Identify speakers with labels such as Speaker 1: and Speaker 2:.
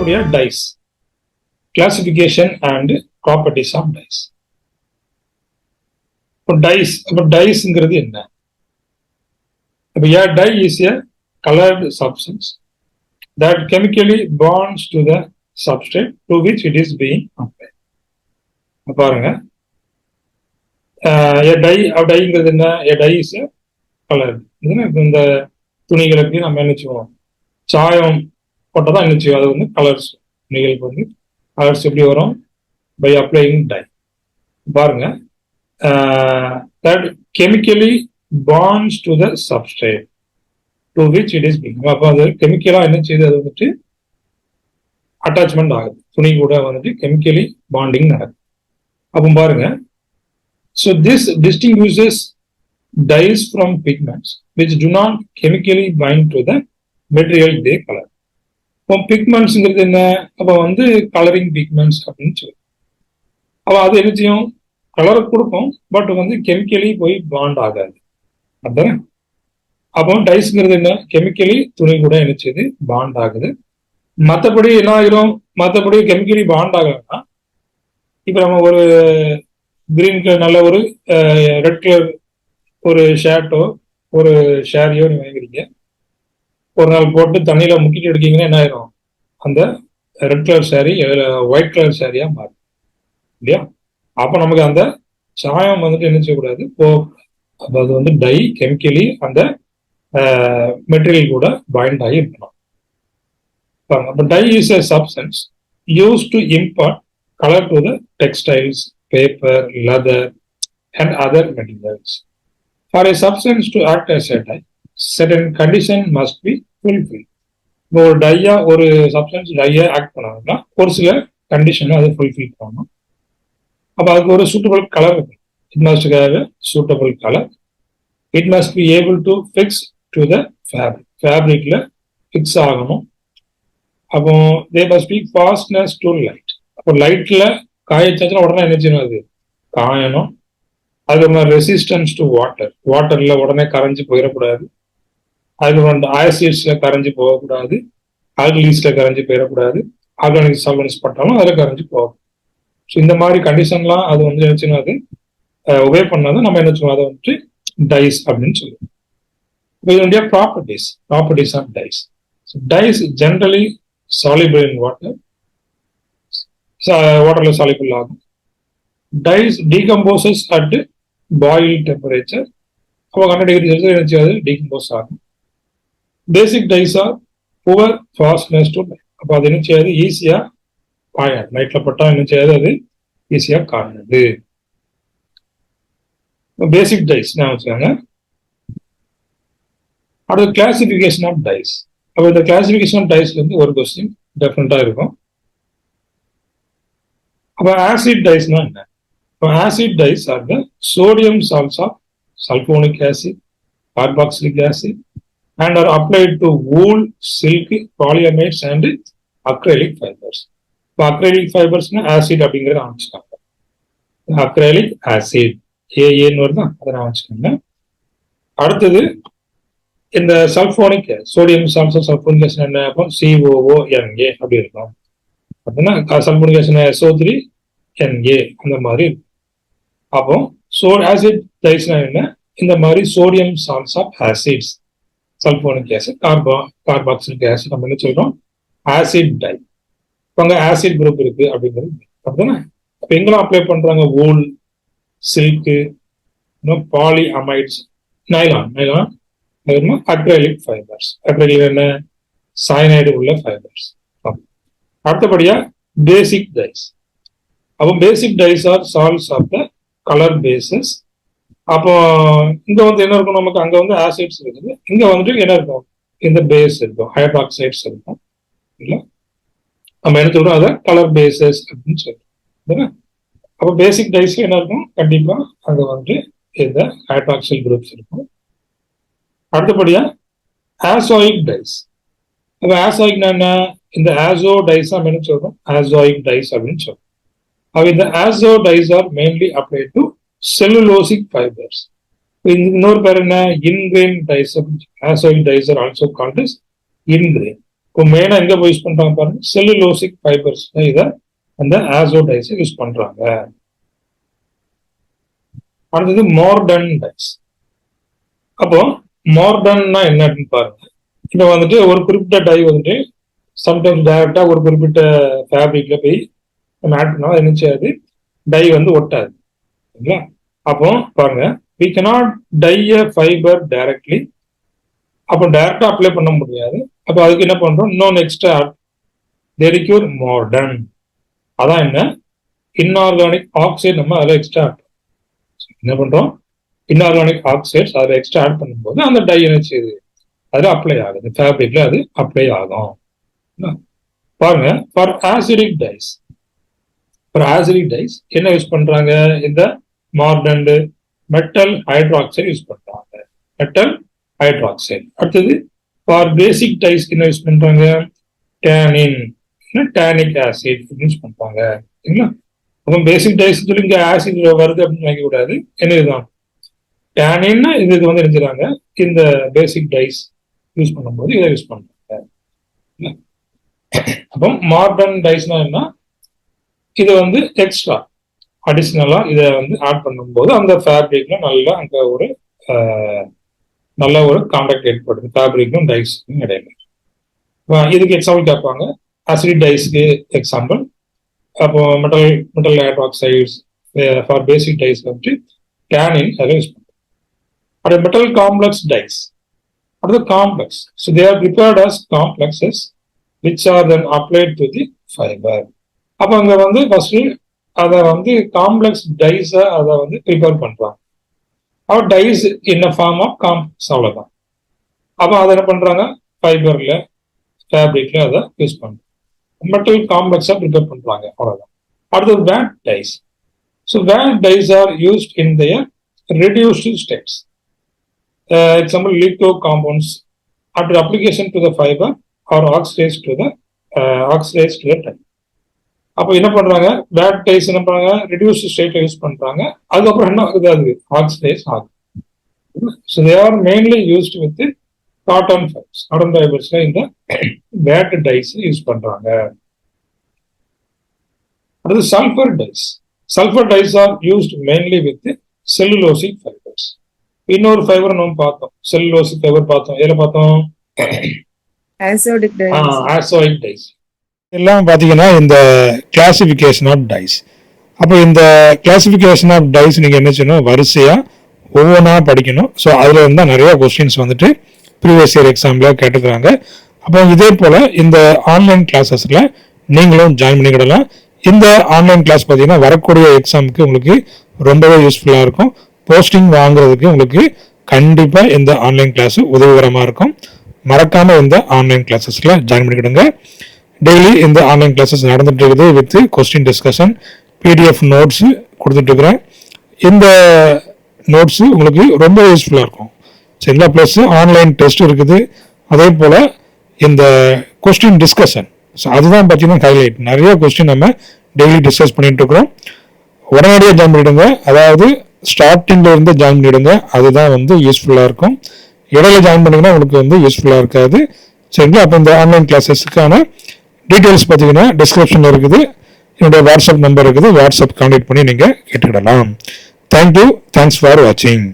Speaker 1: அடுத்தபடியா dyes, classification and properties of dyes. இப்போ டைஸ்ங்கிறது என்ன? இப்போ dye is a colored substance that chemically bonds to the substrate to which it is being applied. பாருங்க, டைங்கிறது என்ன? Dye is a colour. இந்த துணிகளுக்கு நம்ம என்ன செய்வோம், சாயம் போட்டதான் என்ன செய்வோம், அது வந்து கலர்ஸ். துணிகளுக்கு வந்து கலர்ஸ் எப்படி வரும்? By applying dye. பாருங்க, that chemically bonds to the substrate to which it is being. அப்போ அது கெமிக்கலா என்ன செய்யுது, அது வந்துட்டு அட்டாச்மெண்ட் ஆகுது, துணி கூட வந்துட்டு கெமிக்கலி பாண்டிங் நடக்குது. அப்போ பாருங்க, so this distinguishes dyes from pigments which do not chemically bind to the material they color. இப்போ பிக்மெண்ட்ஸ்ங்கிறது என்ன? அப்போ வந்து கலரிங் பிக்மெண்ட்ஸ் அப்படின்னு சொல்லி, அப்போ அது என்ன செய்யும், கலரை கொடுக்கும், பட் வந்து கெமிக்கலி போய் பாண்ட் ஆகாது. அதுதானே? அப்போ டைஸ்ங்கிறது என்ன? கெமிக்கலி துணி கூட என்ன செய்யுது, பாண்ட் ஆகுது. மற்றபடி என்ன ஆகிரும்? மற்றபடி கெமிக்கலி பாண்ட் ஆகலைன்னா, இப்போ நம்ம ஒரு கிரீன் கலர் நல்ல ஒரு ரெட் கலர் ஒரு ஷர்ட்டோ ஒரு ஷேரியோ நீங்க வாங்கிக்கிறீங்க, ஒரு நாள் போட்டு தண்ணியில முக்கிட்டு எடுக்கீங்கன்னா என்ன ஆயிரும், அந்த red colour sari white colour சாரியா மாறும் இல்லையா? அப்போ நமக்கு அந்த சாயம் வந்துட்டு என்ன செய்யக்கூடாது, அப்போ அது வந்து டை கெமிக்கலி அந்த மெட்டீரியல் கூட பைண்ட் ஆகி இருக்கணும். அப்போ dye is a substance use to impart colour to the textiles, paper, leather and other materials. For a substance to act as a dye, certain condition must be fulfilled. இப்போ ஒரு dia, ஒரு substance dia act பண்ணாங்கன்னா ஒரு சில கண்டிஷனை அதை fulfil பண்ணணும். அப்போ அதுக்கு ஒரு சூட்டபிள் கலர் இருக்கு. It must have a suitable colour. It must be able to fix to the fabric. ஃபேப்ரிக்ல ஃபிக்ஸ் ஆகணும். அப்போ they must be fastness to light. அப்போ லைட்ல காய வச்சாச்சுன்னா உடனே என்ன செய்யணும், அது காயணும். அதுக்கப்புறம் ரெசிஸ்டன்ஸ் டு வாட்டர், வாட்டர்ல உடனே கரைஞ்சி போயிடக்கூடாது. அதுக்கப்புறம் ஆசிட்ஸ்ல கரைஞ்சி போகக்கூடாது, ஆல்கலீஸ்ல கரைஞ்சி போயிடக்கூடாது. ஆர்கானிக் சால்வன்ஸ் பட்டாலும் அதில் கரைஞ்சி போகும். ஸோ இந்த மாதிரி கண்டிஷன்லாம் அது வந்து நினைச்சுன்னா அது ஒபே பண்ணாதான் நம்ம என்ன சொல்லுவோம், அதை வந்துட்டு டைஸ் அப்படின்னு சொல்லுவோம். இப்போ இதனுடைய properties of dyes. Dyes generally soluble in water, வாட்டர்ல சாலிபிள் ஆகும். Dyes decomposes at boil temperature. அப்போ 100 degree Celsius அது decompose ஆகும். Basic dyes are poor fastness to light. அப்போ அது என்ன செய்யாது, ஈஸியா காயாது. லைட்ல பட்டா என்ன செய்யாது, அது ஈஸியா காயாது. பேசிக் டைஸ் நான் வச்சுக்காங்க. அடுத்த கிளாசிபிகேஷன் ஆஃப் டைஸ். அப்போ இந்த கிளாசிபிகேஷன் ஆஃப் டைஸ்ல இருந்து ஒரு கொஸ்டின் டெஃபினட்டா இருக்கும். அப்போ ஆசிட் டைஸ்னா என்ன? Acid dyes are the sodium salts of sulfonic acid, carboxylic acid, and are applied to wool, silk, polyamides, and acrylic fibers. இப்போ acrylic fibers acid அப்படிங்கிறத ஆரம்பிச்சுக்காங்க. acrylic acid ஏன்னு வருதா, அதை நான் வச்சுக்கோங்க. அடுத்தது இந்த sulphonic sodium salts sulphonic acid என்ன? அப்போ COONA அப்படி இருக்கும். அப்படின்னா சல்போனிக் ஆசிட் SO3Na அந்த மாதிரி. அப்போ ஆசிட் டைஸ்னா என்ன? இந்த மாதிரி sodium salts of acids, sulphonic acid, carboxylic acid நம்ம என்ன சொல்றோம், ஆசிட் டை. இப்போ அங்கே ஆசிட் குரூப் இருக்கு அப்படிங்கிறது அப்படின்னா இப்போ எங்கெல்லாம் அப்ளை பண்றாங்க? Wool, silk, poly amides, nylon, acrylic fibres. Acrylic என்ன? சயனைடு உள்ள ஃபைபர்ஸ். அடுத்தபடியா பேசிக் டைஸ். அப்போ basic dyes are salts of the colour bases. அப்போ இங்க வந்து என்ன இருக்கும், நமக்கு அங்க வந்து ஆசிட்ஸ் இருக்குது, இங்க வந்துட்டு என்ன இருக்கும், இந்த பேஸ் இருக்கும், ஹைட்ராக்சைட்ஸ் இருக்கும். இல்லை நம்ம என்ன சொல்றோம், அதை கலர் பேசஸ் அப்படின்னு சொல்றோம். அப்போ பேசிக் டைஸ்ல என்ன இருக்கும், கண்டிப்பா அங்க வந்துட்டு இந்த ஹைட்ராக்சைல் குரூப்ஸ் இருக்கும். அடுத்தபடியா ஆசோயிக் டைஸ். அப்போ ஆசோயிக்னா என்ன? இந்த ஆசோ டைஸ் நம்ம என்ன சொல்றோம், ஆசோயிக் டைஸ் அப்படின்னு சொல்றோம். இந்த azo dyes are mainly applied to cellulosic fibers. இன்னொரு பேர் என்ன? ingrain dyes. Azoic dyes are also called as ingrain. இப்போ மெயினா எங்க போய் யூஸ் பண்றாங்க பாருங்க, செல்லுலோசிக் ஃபைபர்ஸ் இதை அந்த ஆசோ டைஸ் யூஸ் பண்றாங்க. அடுத்தது மார்டன் டைஸ். அப்போ மார்டன்னா என்ன அப்படின்னு பாருங்க. இப்போ வந்துட்டு ஒரு குறிப்பிட்ட டை வந்துட்டு சம்டைம்ஸ் டைரக்டா ஒரு குறிப்பிட்ட ஃபேப்ரிக்ல போய் நம்ம ஆட் பண்ணாலும் என்ன செய்யாது, டை வந்து ஒட்டாது. சரிங்களா? அப்போ பாருங்க, we cannot dye a fiber directly. அப்போ டைரக்டா அப்ளை பண்ண முடியாது. அப்போ அதுக்கு என்ன பண்றோம், இன்னொன்று எக்ஸ்ட்ரா they require மார்டன். அதான் என்ன, இன்ஆர்கானிக் ஆக்சைடு நம்ம அதில் எக்ஸ்ட்ரா என்ன பண்றோம், இன்ஆர்கானிக் ஆக்சைட்ஸ் அதில் எக்ஸ்ட்ரா ஆட் பண்ணும்போது அந்த டை என்ன செய்யுது, அதில் அப்ளை ஆகுது, ஃபேப்ரிக்ல அது அப்ளை ஆகும். பாருங்க, for acidic dyes, for acidic dyes என்ன யூஸ் பண்றாங்க, இந்த மார்டன் மெட்டல் ஹைட்ராக்சைடு யூஸ் பண்றாங்க, மெட்டல் ஹைட்ராக்சைடு. அடுத்தது ஃபார் பேசிக் டைஸ் என்ன யூஸ் பண்றாங்க, டேனின், டேனிக் ஆசிட் யூஸ் பண்றாங்க. சரிங்களா? அப்போ பேசிக் டைஸ் சொல்லி இங்க ஆசிட் வருது அப்படின்னு நினைக்க கூடாது. என்ன இதுதான் டேனின்னா இதுக்கு வந்து நினைச்சுறாங்க, இந்த பேசிக் டைஸ் யூஸ் பண்ணும்போது இதை யூஸ் பண்றாங்க. அப்போ மார்டன் டைஸ்னா என்ன, இது வந்து எக்ஸ்ட்ரா அடிஷ்னலா இதை வந்து ஆட் பண்ணும்போது அந்த ஃபேப்ரிக்ல நல்லா அங்க ஒரு நல்ல ஒரு கான்டாக்ட் ஏற்படுது ஃபேப்ரிக்கும் டைஸ்க்கும் இடையில. இதுக்கு எக்ஸாம்பிள் கேட்பாங்க, அசிடிக் டைஸ்க்கு எக்ஸாம்பிள். அப்போ metal hydroxides for basic dyes வந்து டேனின் அதை யூஸ் பண்ணுறோம். அது மெட்டல் காம்ப்ளெக்ஸ் டைஸ். அடுத்து complex. So they are prepared as complexes which are then applied to the fibre. அப்போ அங்கே வந்து ஃபர்ஸ்ட் அதை வந்து காம்ப்ளெக்ஸ் டைஸை அதை வந்து ப்ரிப்பேர் பண்றாங்க. அப்போ dyes in form of complex, அவ்வளோதான். அப்போ அதை என்ன பண்றாங்க, ஃபைபர்ல ஃபேப்ரிக்ல அதை யூஸ் பண்றாங்க, மெட்டல் காம்ப்ளெக்ஸா ப்ரிப்பேர் பண்றாங்க, அவ்வளவுதான். அடுத்தது vat dyes. So vat dyes are used in their reduced states. Example litho compounds after application to the fibre are oxidise to the dye. அப்போ என்ன பண்றாங்க, வேட் டைஸ் என்ன பண்றாங்க, ரெடியூஸ்டு ஸ்டேட்ல யூஸ் பண்றாங்க. அதுக்கப்புறம் என்ன ஆகுது, அது ஆக்சிடைஸ் ஆகுது. So they are mainly used with cotton fibres. Cotton ஃபைபர்ஸ்ல இந்த வேட் டைஸ் யூஸ் பண்றாங்க. அடுத்து sulphur dyes. Sulphur dyes are used mainly with cellulosic fibres. இன்னொரு ஃபைபர் நம்ம பார்த்தோம், செல்லுலோசிக் ஃபைபர் பார்த்தோம். எதில் பார்த்தோம், ஆசோடிக் டைஸ். எல்லாம் பார்த்தீங்கன்னா இந்த கிளாசிஃபிகேஷன் ஆஃப் டைஸ். அப்போ இந்த கிளாசிஃபிகேஷன் ஆஃப் டைஸ் நீங்கள் என்ன செய்யணும், வரிசையாக ஒவ்வொன்றா படிக்கணும். ஸோ அதில் இருந்தால் நிறைய கொஸ்டின்ஸ் வந்துட்டு ப்ரீவியஸ் இயர் எக்ஸாமில் கேட்டுக்கிறாங்க. அப்போ இதே போல் இந்த ஆன்லைன் கிளாஸஸில் நீங்களும் ஜாயின் பண்ணிக்கிடலாம். இந்த ஆன்லைன் கிளாஸ் பார்த்தீங்கன்னா வரக்கூடிய எக்ஸாமுக்கு உங்களுக்கு ரொம்பவே யூஸ்ஃபுல்லாக இருக்கும். போஸ்டிங் வாங்குறதுக்கு உங்களுக்கு கண்டிப்பாக இந்த ஆன்லைன் கிளாஸ் உதவிகரமாக இருக்கும். மறக்காமல் இந்த ஆன்லைன் கிளாஸஸில் ஜாயின் பண்ணிக்கிடுங்க. டெய்லி இந்த ஆன்லைன் கிளாஸஸ் நடந்துட்டு இருக்குது with question discussion, PDF notes கொடுத்துட்டு இருக்கிறேன். இந்த நோட்ஸ் உங்களுக்கு ரொம்ப யூஸ்ஃபுல்லாக இருக்கும். சரிங்களா? ப்ளஸ் ஆன்லைன் டெஸ்ட் இருக்குது. அதே போல் இந்த கொஸ்டின் டிஸ்கஷன், ஸோ அதுதான் பார்த்தீங்கன்னா ஹைலைட். நிறைய கொஸ்டின் நம்ம டெய்லி டிஸ்கஸ் பண்ணிட்டு இருக்கிறோம். உடனடியாக ஜாயின் பண்ணிவிடுங்க. அதாவது ஸ்டார்டிங்கில் இருந்து ஜாயின் பண்ணிவிடுங்க. அதுதான் வந்து யூஸ்ஃபுல்லாக இருக்கும். இடையில ஜாயின் பண்ணிங்கன்னா உங்களுக்கு வந்து யூஸ்ஃபுல்லாக இருக்காது. சரிங்களா? அப்போ இந்த ஆன்லைன் கிளாஸஸ்க்கான டீட்டெயில்ஸ் பார்த்தீங்கன்னா டிஸ்கிரிப்ஷனில் இருக்குது. என்னுடைய வாட்ஸ்அப் நம்பர் இருக்குது. வாட்ஸ்அப் கான்டாக்ட் பண்ணி நீங்கள் கேட்டுக்கிடலாம். தேங்க்யூ. தேங்க்ஸ் ஃபார் வாட்சிங்.